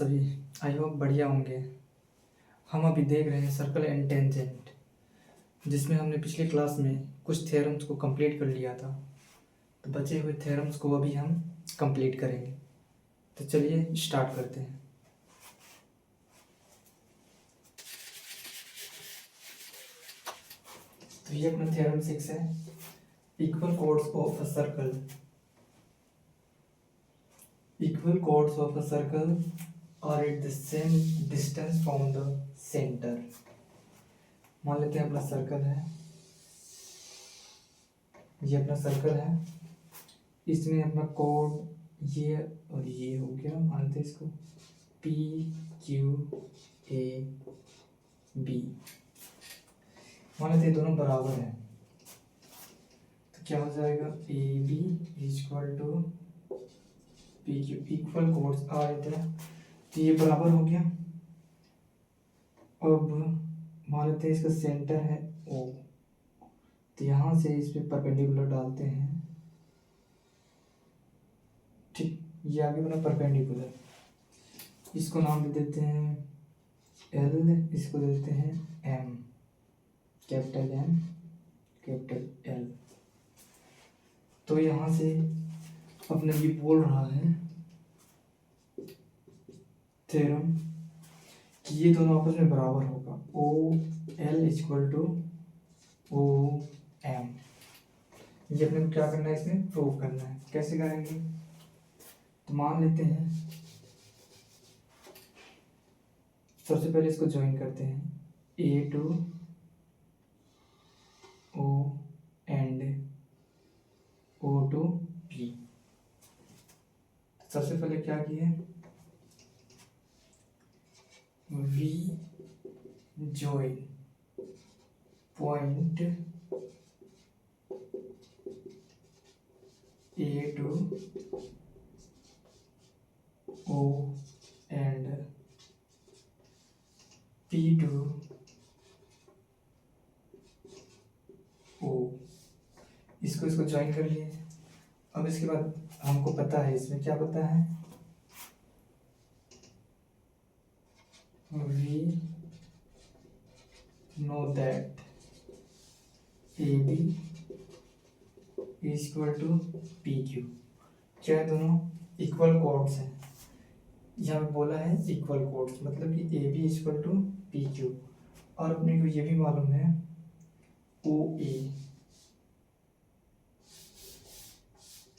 सभी I hope बढ़िया होंगे। हम अभी देख रहे हैं सर्कल एंड टेंजेंट, जिसमें हमने पिछली क्लास में कुछ थ्योरम्स को कंप्लीट कर लिया था। तो बचे हुए थ्योरम्स को अभी हम कंप्लीट करेंगे। तो चलिए स्टार्ट करते हैं। तो ये अपना थ्योरम 6 है। Equal chords of a circle, equal chords of a circle are at the same distance from the centre. मान लेते हैं अपना सर्कल है, ये अपना सर्कल है, इसमें अपना कोड ये और ये हो गया। मान लेते हैं इसको P Q A B। मान लेते हैं दोनों बराबर हैं, तो क्या हो जाएगा A B equal to P Q. Equal chords आ रहे थे तो ये बराबर हो गया। अब मान लेते हैं इसका सेंटर है O, तो यहाँ से इस पे परपेंडिकुलर डालते हैं। ठीक, ये आगे बना परपेंडिकुलर, इसको नाम दे देते हैं L, इसको दे देते हैं M, capital M capital L। तो यहाँ से अपने ये बोल रहा है थ्योरम कि ये दोनों आपस में बराबर होगा। O L equal to O M। ये अपने को क्या करना है, इसमें प्रूव करना है। कैसे करेंगे, तो मान लेते हैं सबसे पहले इसको ज्वाइन करते हैं A to O and O to P। सबसे पहले क्या किए, V join point A to O and P to O। इसको ज्वाइन कर लिए। अब इसके बाद हमको पता है, इसमें क्या पता है, we know that AB is equal to PQ। क्या है, दोनों इक्वल कोड्स हैं। यहाँ पे बोला है इक्वल कोड्स, मतलब कि AB is equal to PQ। और अपने को ये भी मालूम है OA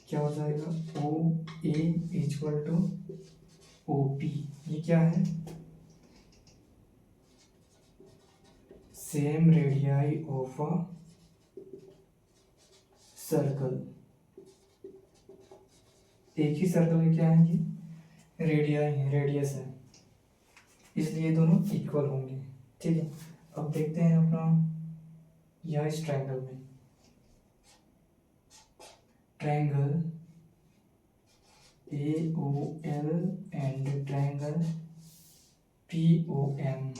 क्या हो जाएगा, OA is equal to OP। ये क्या है, same radii of a circle. एक ही सर्कल में क्या है, ये रेडियाई है, रेडियस है, इसलिए दोनों इक्वल होंगे। ठीक है, अब देखते हैं अपना यह इस ट्रायंगल में, triangle AOL and triangle POM।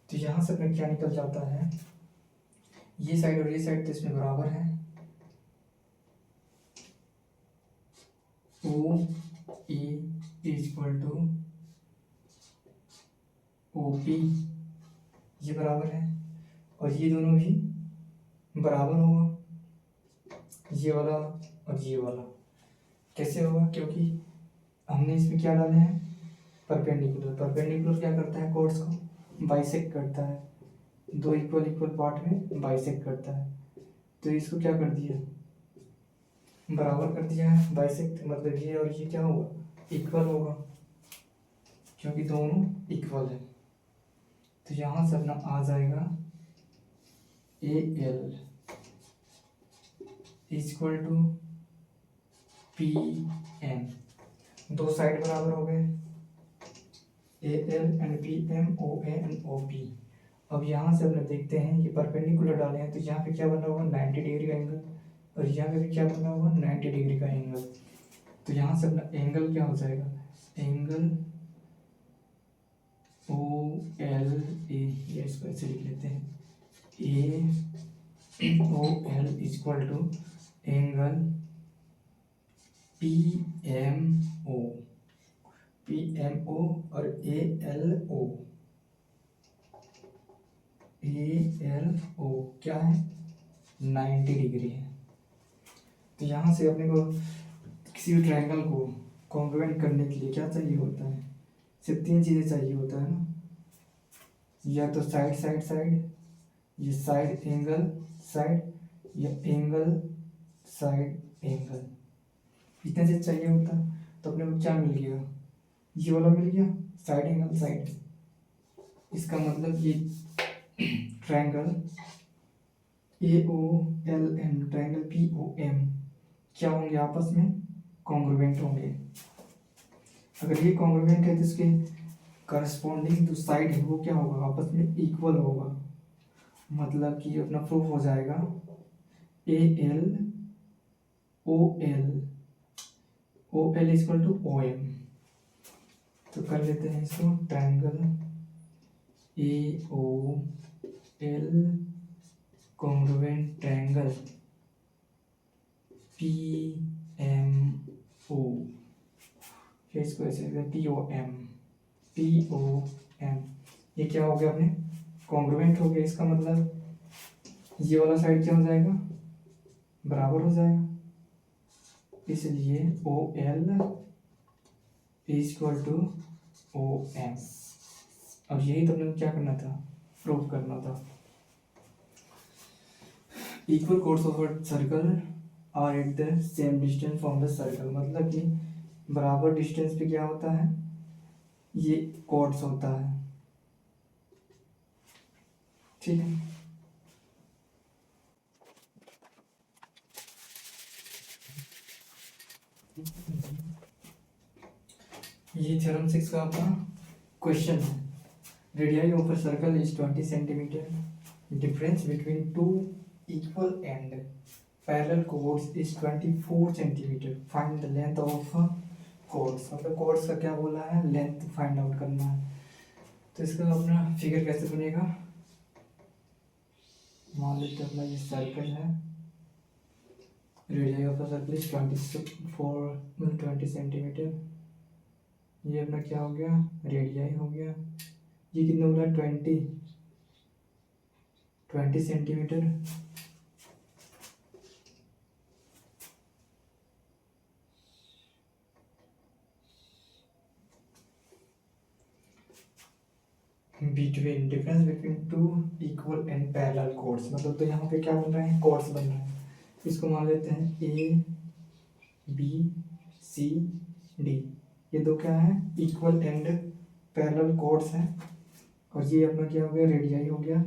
तो यहाँ से अपने क्या निकल जाता है, ये साइड और ये साइड तो इसमें बराबर है। OA इक्वल टू OP, ये बराबर है, और ये दोनों भी बराबर होगा, ये वाला और ये वाला। कैसे होगा, क्योंकि हमने इसमें क्या डाले हैं, परपेंडिकुलर। परपेंडिकुलर क्या करता है, कोड्स को बाइसेक्ट करता है, दो इक्वल इक्वल पार्ट में बाइसेक्ट करता है। तो इसको क्या कर दिया, बराबर कर दिया है। बाइसेक्ट मतलब ये और ये क्या होगा, इक्वल होगा, क्योंकि दोनों इक्वल है। तो यहाँ से अपना आ जाएगा AL इक्वल टू PM। दो साइड बराबर हो गए, AL and PM, OA and OP। अब यहाँ से अपने देखते हैं, ये परपेंडिकुलर डाले हैं, तो यहाँ पे क्या बना होगा, 90 डिग्री का एंगल, और यहाँ पे भी क्या बना होगा, 90 डिग्री का एंगल। तो यहाँ से अपना एंगल क्या हो जाएगा, एंगल OLA, ये इसको ऐसे लिख लेते हैं, AOL equal to angle PMO। PMO और ALO, क्या है 90 डिग्री है। तो यहाँ से अपने को किसी भी ट्रायंगल को कॉन्ग्रुएंट करने के लिए क्या चाहिए होता है, सिर्फ 3 चीज़ें चाहिए होता है ना, या तो साइड साइड साइड, ये साइड एंगल साइड, या एंगल साइड एंगल, इतने चीज चाहिए होता। तो अपने को क्या मिल गया, ये वाला मिल गया साइड एंगल साइड। इसका मतलब ये ट्रायंगल AOLM ट्रायंगल POM क्या होंगे, आपस में कॉन्ग्रुएंट होंगे। अगर ये कॉन्ग्रुएंट है तो इसके करस्पॉन्डिंग जो साइड है वो क्या होगा, आपस में इक्वल होगा। मतलब कि अपना प्रूफ हो जाएगा OL इक्वल टू OM। तो कर लेते हैं इसको, triangle AOL congruent triangle PMO, फिर इसको ऐसे POM। ये क्या हो गया अपने कॉन्ग्रुएंट हो गया। इसका मतलब ये वाला साइड क्या हो जाएगा, बराबर हो जाएगा, इसलिए OL इक्वल टू OM। अब यही तो अपने क्या करना था, प्रूव करना था। Equal chords of a circle are at the same distance from the circle, मतलब कि बराबर डिस्टेंस पे क्या होता है, ये कोर्स होता है। ठीक है, ये थ्योरम 6 का अपना क्वेश्चन है। Radii of a circle is 20 centimetre, difference between two equal and parallel chords is 24 centimetre, find the length of chords. मतलब कोर्ड्स का क्या बोला है, लेंथ फाइंड आउट करना है। तो इसका अपना फिगर कैसे बनेगा, मान लेते हैं अपना ये सर्कल है, radii of the circle is 20 centimetre. ये अपना क्या हो गया, रेडियाई हो गया। ये कितना बोला, 20 centimetre. Between, difference between two equal and parallel chords, मतलब तो यहाँ पे क्या बन रहे हैं, कोर्ड्स बन रहे हैं। इसको मान लेते हैं ABCD, ये दो क्या है, इक्वल एंड पैरेलल कोर्ड्स हैं। और ये अपना क्या हो गया, रेडियाई हो गया।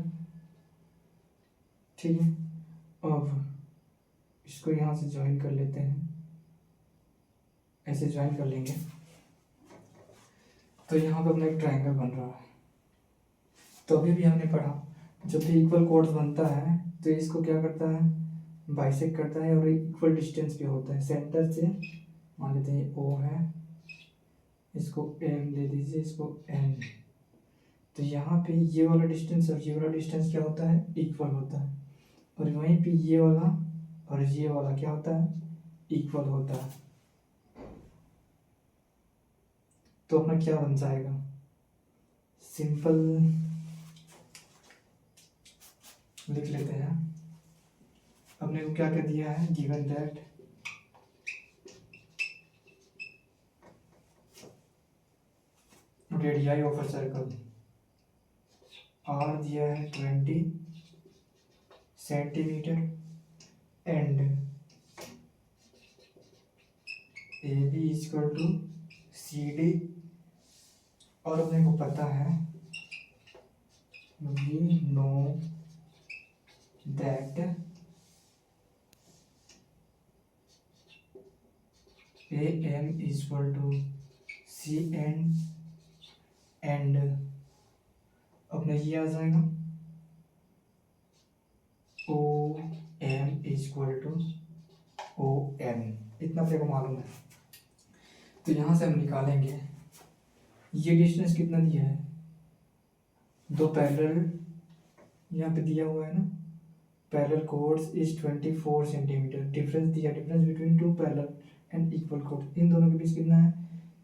ठीक है, अब इसको यहाँ से ज्वाइन कर लेते हैं, ऐसे ज्वाइन कर लेंगे तो यहाँ पे अपना एक ट्रायंगल बन रहा है। तो अभी भी हमने पढ़ा, जब भी इक्वल कोर्ड्स बनता है तो इसको क्या करता है, बाइसेक्ट करता है और इक्वल डिस्टेंस पे होता है सेंटर से। मान लेते हैं O है, इसको M ले दीजिए, इसको N। तो यहाँ पे ये वाला डिस्टेंस और ये वाला डिस्टेंस क्या होता है, इक्वल होता है। और वहीं पे ये वाला और ये वाला क्या होता है, इक्वल होता है। तो अपना क्या बन जाएगा, सिंपल लिख लेते हैं। हमने को क्या कर दिया है, given that radii of a circle are दिया है 20 centimetre and AB equal to CD। और अपने को पता है, we know that AM equal to CN and अपना ये आ जाएगा OM इक्वल टू ON। इतना अपने को मालूम है। तो यहाँ से हम निकालेंगे, ये डिस्टेंस कितना दिया है, दो पैरेलल यहाँ पे दिया हुआ है ना, parallel chords is 24 centimetre. Difference दिया, difference between two parallel and equal chord, इन दोनों के बीच कितना है,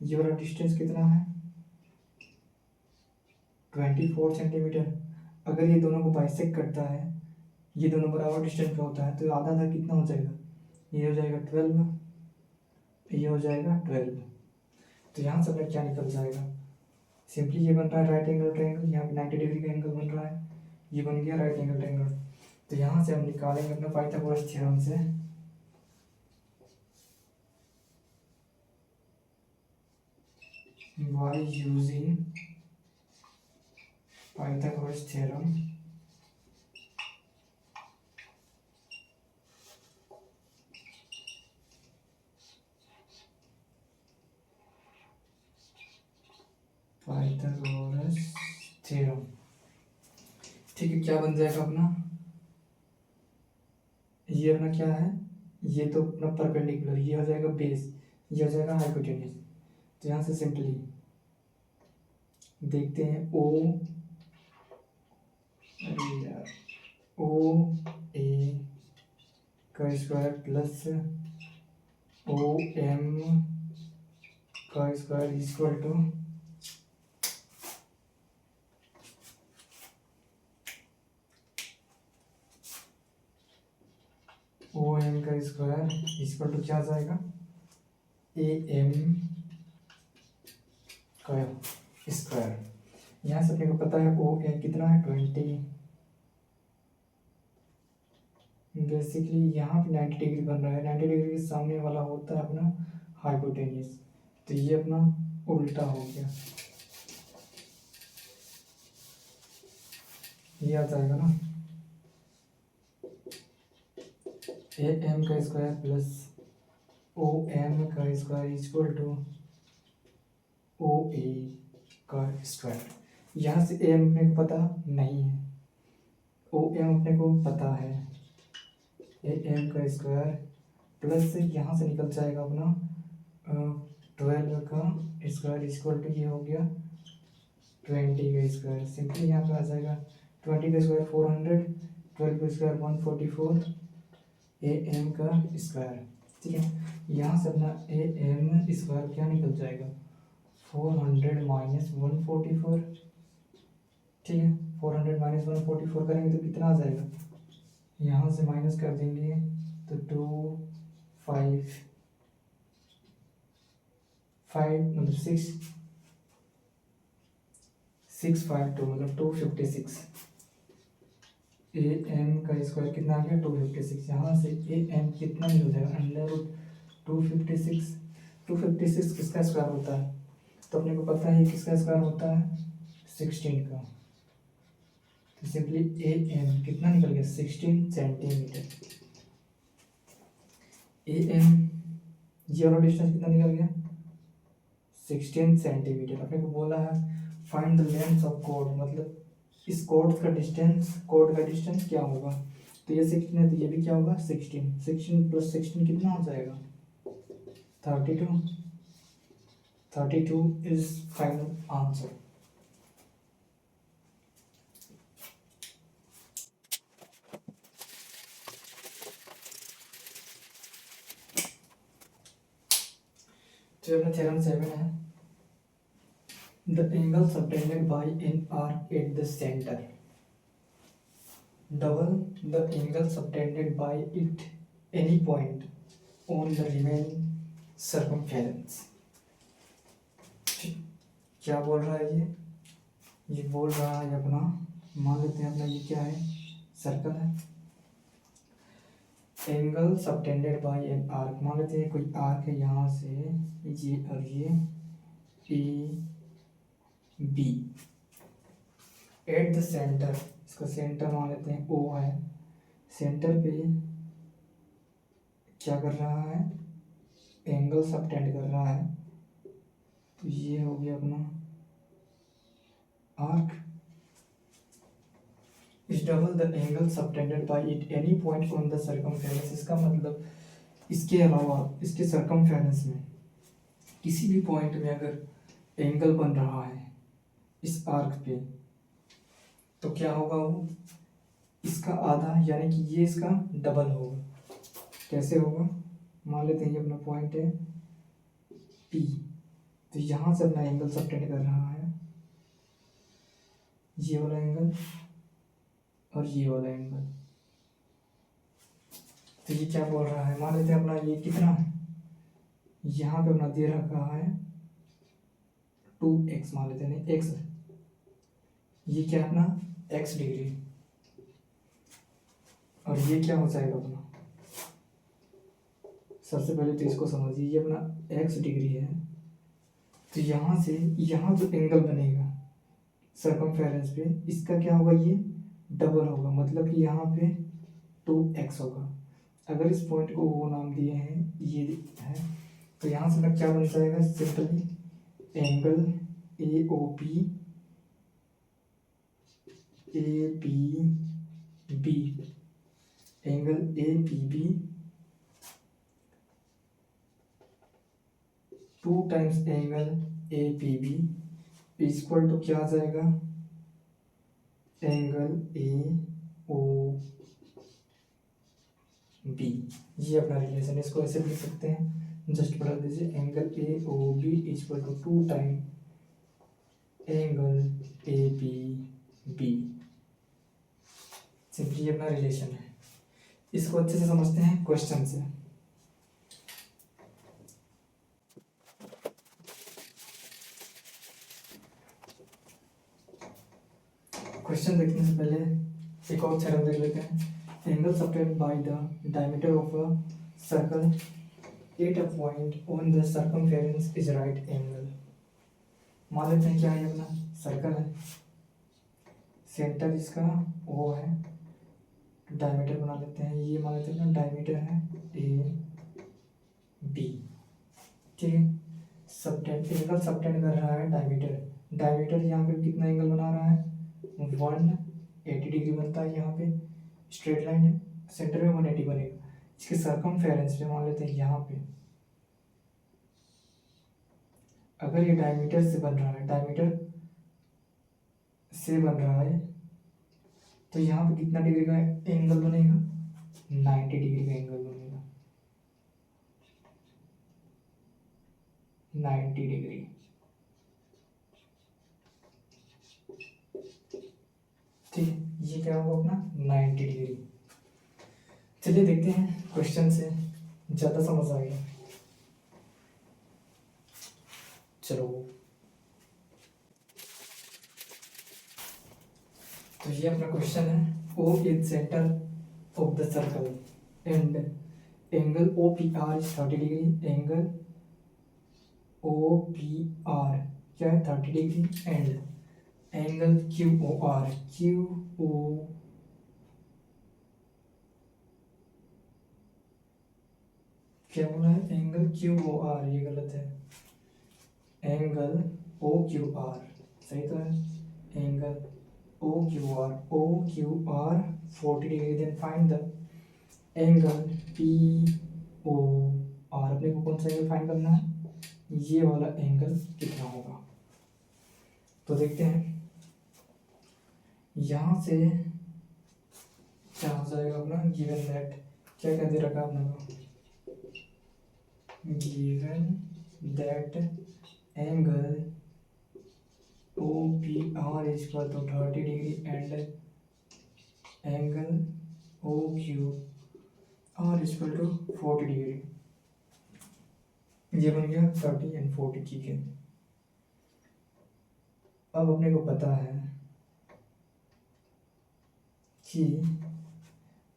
ये वाला डिस्टेंस कितना है 24 सेंटीमीटर। अगर ये दोनों को बाइसेक्ट करता है, ये दोनों बराबर डिस्टेंस का होता है, तो आधा आधा कितना हो जाएगा, ये हो जाएगा 12, ये हो जाएगा 12। तो यहाँ से अपना क्या निकल जाएगा, सिंपली ये बन रहा है राइट एंगल ट्रायंगल, यहाँ पे 90 डिग्री का एंगल बन रहा है, ये बन गया राइट एंगल ट्रायंगल। तो यहाँ से हम निकालेंगे अपना पाइथागोरस थ्योरम से by using Pythagoras theorem Pythagoras theorem. ठीक है, क्या बन जाएगा अपना, ये अपना क्या है, ये तो अपना परपेंडिकुलर, ये हो जाएगा बेस, ये हो जाएगा हाइपोटेन्यूज। तो यहाँ से सिंपली देखते हैं ओ, अरे यार, ओ ए का स्क्वायर प्लस ओ एम का square equal to O M का स्क्वायर इक्वल टू क्या आ जाएगा, ए एम का स्क्वायर। यहाँ से अपने को पता है ओ ए कितना है 20, बेसिकली यहाँ पे 90 डिग्री बन रहा है, 90 डिग्री के सामने वाला होता है अपना हाइपोटेन्यूज, तो ये अपना उल्टा हो गया, ये आ जाएगा ना ए एम का स्क्वायर प्लस ओ एम का square equal to O A का स्क्वायर। यहाँ से ए एम अपने को पता नहीं है, ओ एम अपने को पता है, ए एम का स्क्वायर प्लस यहाँ से निकल जाएगा अपना 12 का स्क्वायर इक्वल टू ये हो गया 20 का स्क्वायर। सिंपली यहाँ पे आ जाएगा 20 का स्क्वायर 400, 12 का स्क्वायर 144, ए एम का स्क्वायर। ठीक है, यहाँ से अपना ए एम स्क्वायर क्या निकल जाएगा 400 माइनस 144। ठीक है, 400 माइनस 144 करेंगे तो कितना आ जाएगा, यहाँ से माइनस कर देंगे तो 255 मतलब 652 मतलब 256। ए एम का स्क्वायर कितना आ गया 256। यहाँ से ए एम कितना मिल जाएगा अंडर रूट 256। 256 किसका स्क्वायर होता है, तो अपने को पता है किसका स्क्वायर होता है 16 का। तो सिंपली ए एम कितना निकल गया 16 सेंटीमीटर। ए एम ये वाला डिस्टेंस कितना निकल गया 16 सेंटीमीटर। अपने को बोला है find the length of code, मतलब इस कोड का डिस्टेंस क्या होगा, तो ये 16 है तो ये भी क्या होगा 16, 16 प्लस 16 कितना हो जाएगा 32। 32 इज फाइनल आंसर। तो अपना थ्योरम 7 है, the angle subtended by an arc at the center double the angle subtended by it any point on the remaining circumference। क्या बोल रहा है ये बोल रहा है अपना, मान लेते हैं अपना ये क्या है सर्कल है, angle subtended bye an arc, मान लेते हैं कोई आर्क है यहाँ से ये और ये A B at the centre, इसका सेंटर मान लेते हैं ओ है, सेंटर पे क्या कर रहा है एंगल सबटेंड कर रहा है, तो ये हो गया अपना आर्क। इस double the angle subtended bye it any point on the circumference, इसका मतलब इसके अलावा इसके सर्कमफेरेंस में किसी भी पॉइंट में अगर एंगल बन रहा है इस आर्क पे, तो क्या होगा वो इसका आधा यानी कि ये इसका डबल होगा। कैसे होगा, मान लेते हैं ये अपना पॉइंट है पी, तो यहाँ से अपना एंगल सबटेंड कर रहा है, ये वाला एंगल और ये वाला एंगल। तो ये क्या बोल रहा है, मान लेते हैं अपना ये कितना है, यहाँ पे अपना दे रखा है 2x, मान लेते हैं x, ये क्या अपना x डिग्री, और ये क्या हो जाएगा अपना, सबसे पहले तो इसको समझिए, ये अपना x डिग्री है। तो यहाँ से यहाँ जो एंगल बनेगा सर्कमफेरेंस पे, इसका क्या होगा, ये डबल होगा, मतलब कि यहाँ पे 2x होगा। अगर इस पॉइंट को वो नाम दिए हैं, ये है, तो यहाँ से ना क्या बन जाएगा, simply angle A O P A P B, angle A P B 2 times angle A P B equal to क्या आ जाएगा, एंगल ए ओ बी। ये अपना रिलेशन, इसको ऐसे लिख सकते हैं, जस्ट बता दीजिए, angle A O B equal to 2 time angle A P B. Simply अपना रिलेशन है, इसको अच्छे से समझते हैं क्वेश्चन से। क्वेश्चन देखने से पहले एक और थ्योरम देख लेते हैं। Angle subtend by the diameter of a circle at a point on the circumference is right angle. मान लेते हैं क्या है, अपना सर्कल है, सेंटर इसका ओ है, डायमीटर बना लेते हैं, ये मान लेते हैं डायमीटर है ए बी, ठीक है। सबटेंड, एंगल सबटेंड कर रहा है डायमीटर, डायमीटर यहाँ पे कितना एंगल बना रहा है, 180 डिग्री बनता है, यहाँ पे स्ट्रेट लाइन है, सेंटर में 180 बनेगा। इसके सर्कमफेरेंस पे मान लेते हैं यहाँ पे, अगर ये डायमीटर से बन रहा है, डायमीटर से बन रहा है, तो यहाँ पे कितना डिग्री का एंगल बनेगा, 90 डिग्री का एंगल बनेगा, 90 डिग्री। ठीक है, ये क्या होगा अपना 90 डिग्री। चलिए देखते हैं क्वेश्चन से, ज़्यादा समझ आ गया। चलो, तो ये अपना क्वेश्चन है, O is centre of the circle and angle O P R is 30 degree, angle O P R क्या है 30 degree, and angle Q O R, Q O क्या बोला है, एंगल क्यू ओ आर, ये गलत है, एंगल ओ क्यू आर सही तो है, angle O Q R, O Q R 40 degree, then find the angle P O R. अपने को कौन सा एंगल फाइंड करना है, ये वाला एंगल कितना होगा। तो देखते हैं, यहाँ से क्या हो जाएगा अपना, गिवन दैट क्या क्या दे रखा अपने को, given that angle O P R is equal to 30 degree and angle O Q R is equal to 40 degree. ये बन गया 30 एंड 40, ठीक है। अब अपने को पता है कि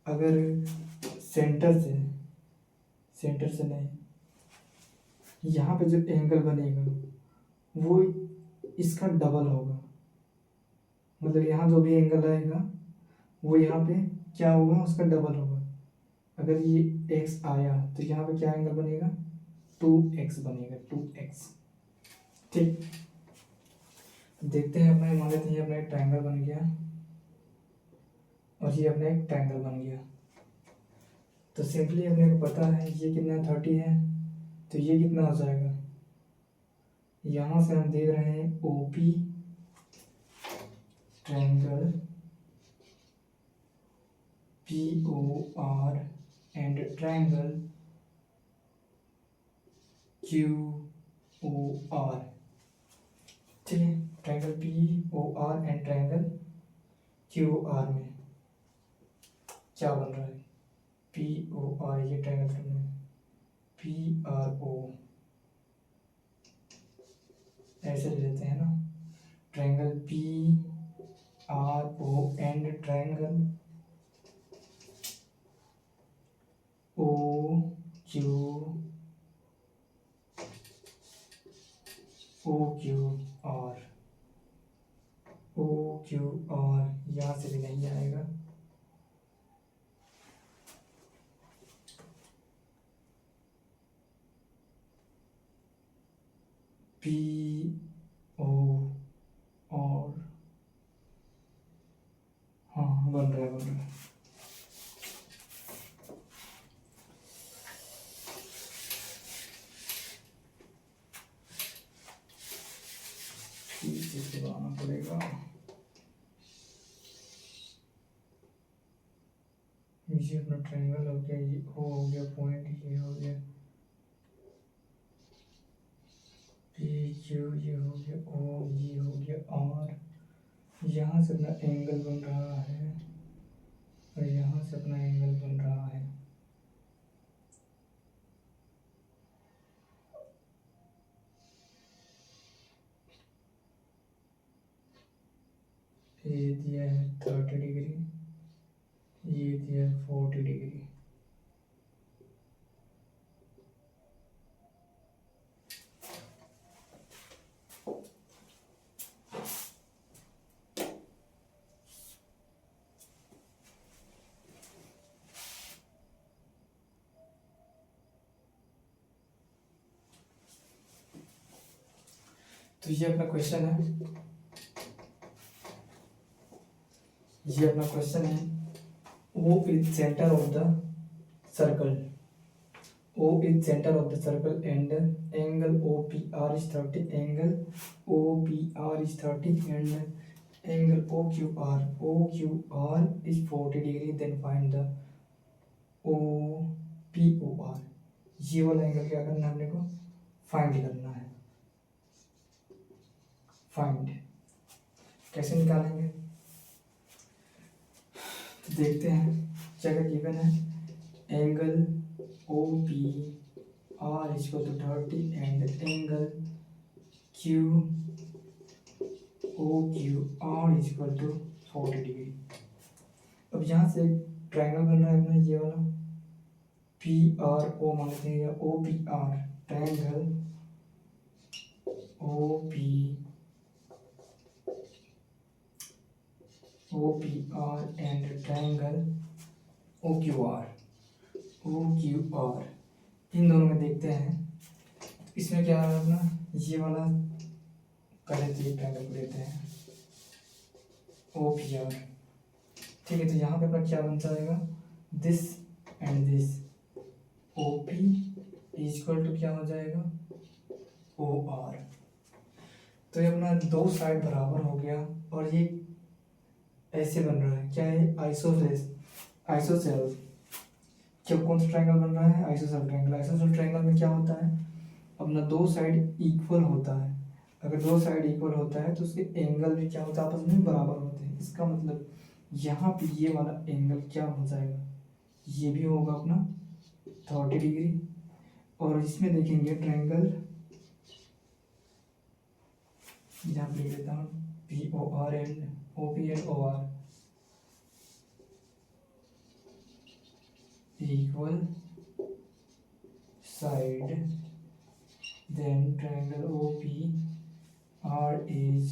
अगर सेंटर से नहीं, यहाँ पे जो एंगल बनेगा वो इसका डबल होगा, मतलब यहाँ जो भी एंगल आएगा वो यहाँ पे क्या होगा, उसका डबल होगा। अगर ये x आया तो यहाँ पे क्या एंगल बनेगा, 2x बनेगा, 2x, ठीक। देखते हैं अपना, मान लेते हैं अपना एक ट्रायंगल बन गया और ये अपना एक ट्रायंगल बन गया। तो सिंपली अपने को पता है ये कितना 30 है, तो ये कितना हो जाएगा, यहाँ से हम दे रहे हैं OP triangle POR and triangle QOR। O R, ठीक है। Triangle P O R and triangle Q R में क्या बन रहा है, पी ओ आर, ये ट्रायंगल में पी आर ओ ऐसे ले लेते हैं ना, triangle P R O and triangle O Q R, O Q R यहाँ से भी नहीं आएगा, पी ओ और, हाँ बन रहा है। इसे बनाना पड़ेगा, ये अपना ट्रायंगल हो गया, ये ओ हो गया पॉइंट, ये हो गया पी क्यू, ये हो गया ओ, ये हो गया आर, यहाँ से अपना एंगल बन रहा है और यहाँ से अपना एंगल बन रहा है, ये दिया है 30 डिग्री, ये दिया है 40 डिग्री। तो ये अपना क्वेश्चन है, ये अपना क्वेश्चन है, O is center of the circle, O is center of the circle and angle OPR is 30, angle OPR is 30 and angle OQR is 40 degree, then find the OPOR। ये वाला angle क्या करना है हमने को, फाइंड करना है। फाइंड कैसे निकालेंगे, तो देखते हैं क्या क्या गिवन है, angle OPR equal to 30 and angle QOQR equal to 40 degree. अब यहाँ से ट्रायंगल बन रहा है अपना ये वाला PRO मान लेते हैं या OPR, triangle OPR and triangle OQR, इन दोनों में देखते हैं इसमें क्या है अपना, ये वाला पहले तो ये ट्रायंगल को लेते हैं OPR, ठीक है। तो यहाँ पे अपना क्या बन जाएगा, this and this, OP equal to क्या हो जाएगा, OR। तो ये अपना दो साइड बराबर हो गया और ये ऐसे बन रहा है, क्या है, आइसोसेल। क्या कौन सा ट्रायंगल बन रहा है, आइसोसेल ट्रायंगल। आइसोसेल ट्रायंगल में क्या होता है, अपना दो साइड इक्वल होता है, अगर दो साइड इक्वल होता है तो उसके एंगल भी क्या होता है, आपस में बराबर होते हैं। इसका मतलब यहाँ पे ये वाला एंगल क्या हो जाएगा, ये भी होगा अपना 30 डिग्री, और इसमें देखेंगे ट्रायंगल, यहाँ पे लिख देता हूँ POR and OP and OR equal side, then triangle OPR is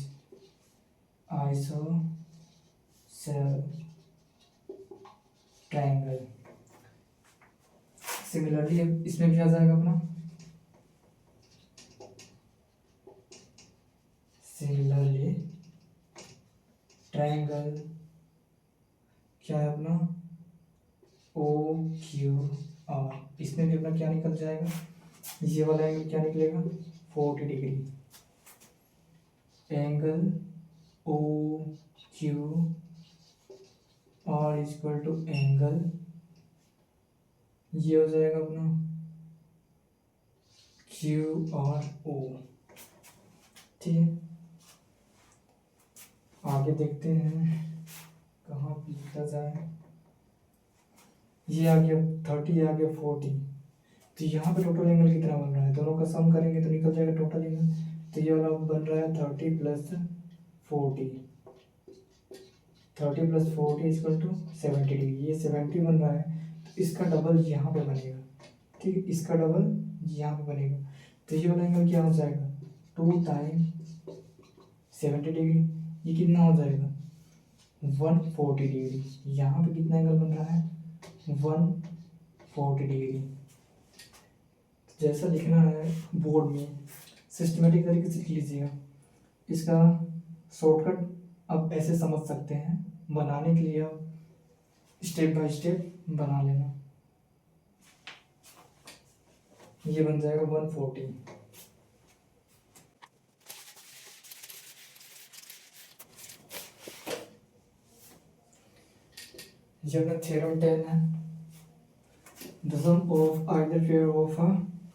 isosceles triangle। Similarly इसमें भी आ जाएगा अपना, सिमिलरली ट्रायंगल क्या है अपना OQR, इसमें भी अपना क्या निकल जाएगा, ये वाला एंगल क्या निकलेगा 40 degree, angle OQR equal to angle, ये हो जाएगा अपना QRO। ठीक है, आगे देखते हैं कहाँ पे लिखा जाए। ये आ गया 30, आ गया 40। तो यहाँ पे टोटल एंगल कितना बन रहा है, दोनों का सम करेंगे तो निकल जाएगा टोटल एंगल। तो ये वाला बन रहा है 30 + 40, 30 + 40 = 70 डिग्री। ये 70 बन रहा है, तो इसका डबल यहाँ पे बनेगा। ठीक है, इसका डबल यहाँ पे बनेगा। तो ये वाला एंगल क्या हो जाएगा, 2 × 70 डिग्री। ये कितना हो जाएगा, 140 डिग्री। यहाँ पे कितना एंगल बन रहा है, 140 डिग्री। जैसा लिखना है बोर्ड में सिस्टमेटिक तरीके से लिख लीजिएगा। इसका शॉर्टकट अब ऐसे समझ सकते हैं, बनाने के लिए अब स्टेप बाय स्टेप बना लेना। ये बन जाएगा 140। ये अपना थ्योरम 10 है। The sum of either pair of a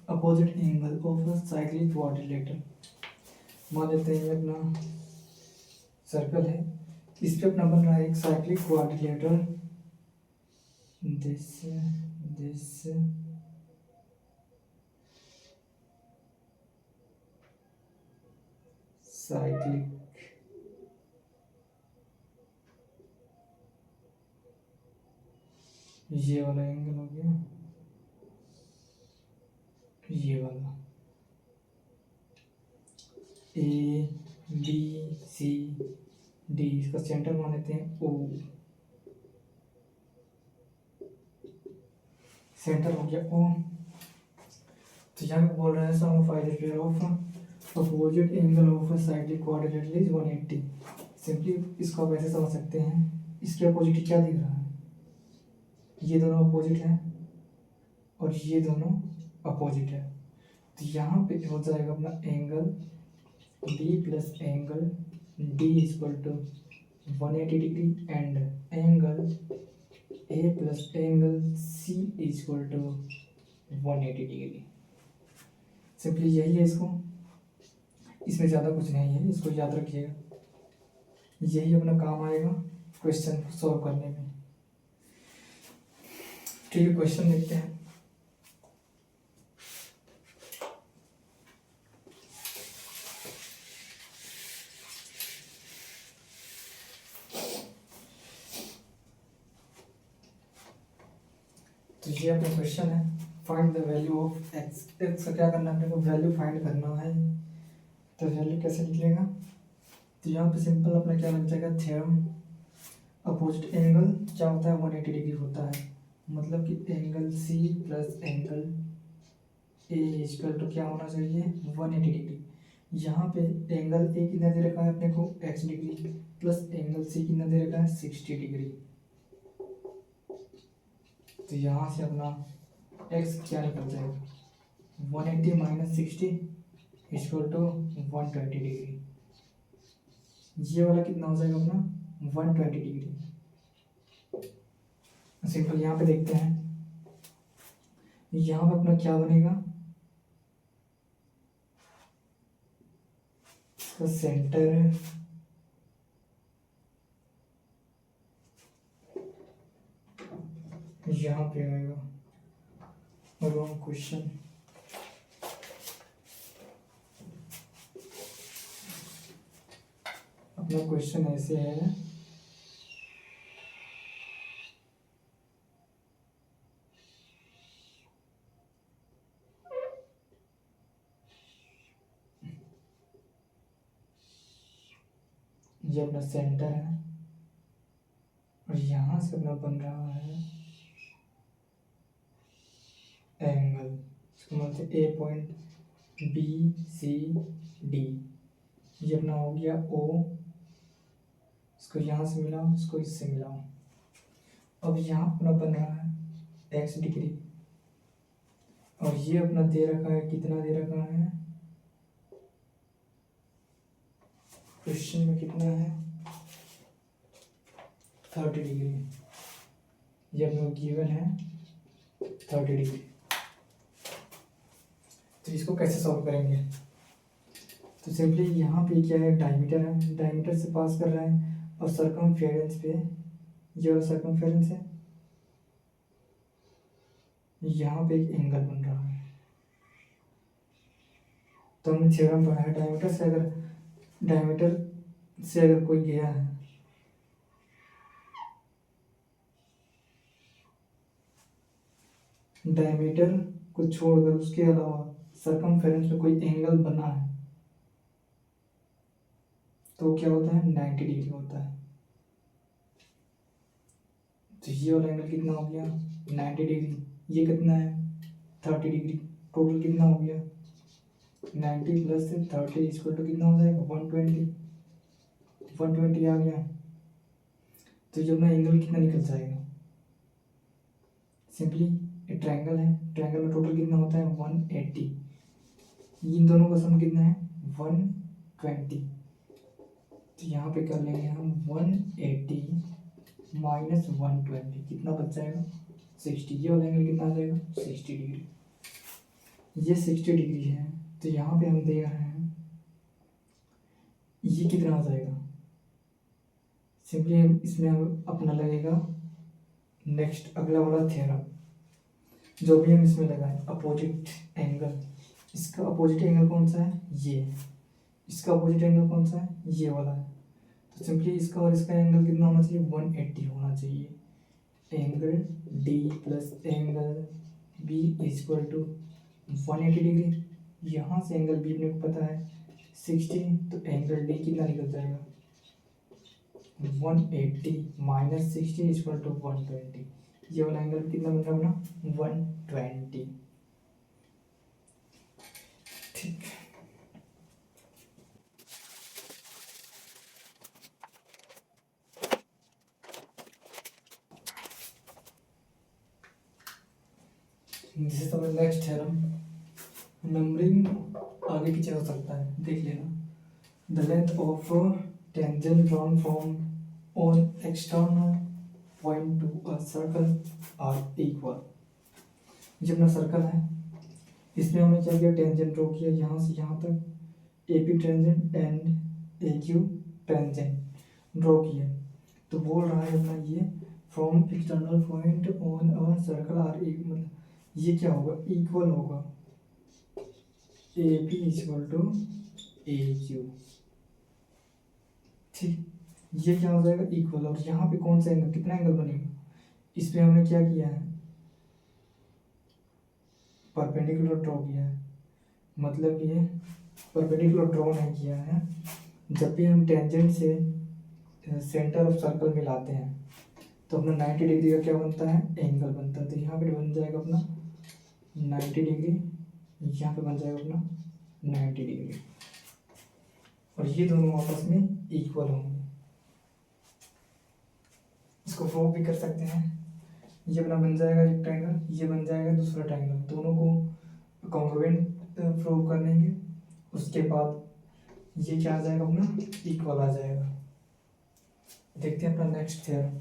opposite angle of a cyclic quadrilateral। मान लेते हैं ये अपना सर्कल है, इस पे अपना बन रहा है एक साइक्लिक क्वाड्रिलेटरल। दिस साइक्लिक ये वाला एंगल हो गया, ये वाला ABCD। इसका सेंटर मान लेते हैं O। सेंटर हो गया O। तो यहाँ पे बोल रहे हैं sum of either pair of opposite angle of cyclic quadrilateral is 180। Simply इसको आप ऐसे समझ सकते हैं, इसके अपोजिट क्या दिख रहा है, ये दोनों अपोजिट हैं और ये दोनों अपोजिट है। तो यहाँ पे हो जाएगा अपना angle B + angle D = 180 degree and angle A + angle C = 180 degree. Simply यही है, इसको इसमें ज़्यादा कुछ नहीं है, इसको याद रखिएगा। यही अपना काम आएगा क्वेश्चन सॉल्व करने में। ठीक है, क्वेश्चन देखते हैं। तो ये अपना क्वेश्चन है, find the value of x. X का क्या करना है, अपने को वैल्यू फाइंड करना है। तो वैल्यू कैसे निकलेगा, तो यहाँ पे सिंपल अपना क्या लग जाएगा, थ्योरम अपोजिट एंगल क्या होता है, 180 डिग्री होता है। मतलब कि एंगल C + एंगल A = क्या होना चाहिए, 180 डिग्री। यहाँ पे एंगल A कितना दे रखा है अपने को, x degree, plus angle C कितना दे रखा है, 60 डिग्री। तो यहाँ से अपना x क्या निकल जाएगा, 180 - 60 = 120 डिग्री। ये वाला कितना हो जाएगा अपना, 120 डिग्री। सिंपल यहाँ पे देखते हैं, यहाँ पे अपना क्या बनेगा, इसका सेंटर है, यहाँ पे आएगा। Wrong question. अपना क्वेश्चन ऐसे है, ये अपना सेंटर है और यहाँ से अपना बन रहा है एंगल, इसको बोलते हैं A पॉइंट BCD। ये अपना हो गया O। इसको यहाँ से मिलाओ, इसको इससे मिलाओ। अब यहाँ अपना बन रहा है x डिग्री और ये अपना दे रखा है, कितना दे रखा है क्वेश्चन में, कितना है 30 डिग्री। ये अपना गिवन है 30 डिग्री। तो इसको कैसे सॉल्व करेंगे? तो सिंपली यहाँ पे क्या है, डायमीटर है, डायमीटर से पास कर रहा है और सरकमफेरेंस पे ये वाला सरकमफेरेंस है, यहाँ पे एक एंगल बन रहा है। तो हमने थ्योरम पढ़ा है, डायमीटर से अगर कोई गया है डायमीटर को छोड़कर उसके अलावा सरकमफेरेंस में कोई एंगल बना है तो क्या होता है, 90 डिग्री होता है। तो ये वाला एंगल कितना हो गया, 90 डिग्री। ये कितना है, 30 डिग्री। टोटल कितना हो गया, 90 प्लस 30 इक्वल टू कितना हो जाएगा, 120। 120 आ गया। तो जो अपना एंगल कितना निकल जाएगा, सिंपली एक ट्रायंगल है, ट्रायंगल में टोटल कितना होता है 180। इन दोनों का सम कितना है 120। तो यहाँ पे कर लेंगे हम 180 माइनस 120, कितना बच जाएगा 60। ये वाला एंगल कितना आ जाएगा 60 डिग्री। ये 60 डिग्री है। तो यहाँ पे हम दे रहे हैं ये कितना आ जाएगा, सिंपली इसमें हम अपना लगेगा नेक्स्ट अगला वाला थ्योरम जो भी हम इसमें लगाएं, अपोजिट एंगल। इसका अपोजिट एंगल कौन सा है, ये। इसका अपोजिट एंगल कौन सा है, ये वाला है। तो सिंपली इसका और इसका एंगल कितना होना चाहिए, 180 होना चाहिए। Angle D plus angle B equal to 180 degree. यहाँ से एंगल बी अपने को पता है 60, तो एंगल डी कितना निकल जाएगा 180 माइनस 60 इक्वल टू 120। ये वाला एंगल कितना बन रहा है अपना 120। ठीक, this is our next theorem. Numbering आगे पीछे हो सकता है, देख लेना। The length of tangent drawn from on external point to a circle are equal. ये अपना सर्कल है, इसमें हमने क्या किया, टेंजेंट ड्रॉ किया यहाँ से यहाँ तक, A P tangent and A Q tangent draw किया। तो बोल रहा है अपना ये from external point on a circle are मतलब ये क्या होगा, इक्वल होगा A P equal to A Q. ठीक, ये क्या हो जाएगा इक्वल। और यहाँ पे कौन सा एंगल, कितना एंगल बनेगा, इस पे हमने क्या किया है, परपेंडिकुलर ड्रॉ किया है। मतलब ये परपेंडिकुलर ड्रॉ नहीं किया है। जब भी हम टेंजेंट से सेंटर ऑफ सर्कल मिलाते हैं तो अपना 90 डिग्री का क्या बनता है, एंगल बनता है। तो यहाँ पे बन जाएगा अपना 90 डिग्री, यहाँ पे बन जाएगा अपना 90 डिग्री, और ये दोनों आपस में इक्वल होंगे। इसको प्रूव भी कर सकते हैं। ये अपना बन जाएगा एक ट्रायंगल, ये बन जाएगा दूसरा ट्रायंगल, दोनों को कॉन्ग्रुएंट प्रूव कर लेंगे। उसके बाद ये क्या आ जाएगा अपना, इक्वल आ जाएगा। देखते हैं अपना नेक्स्ट थ्योरम।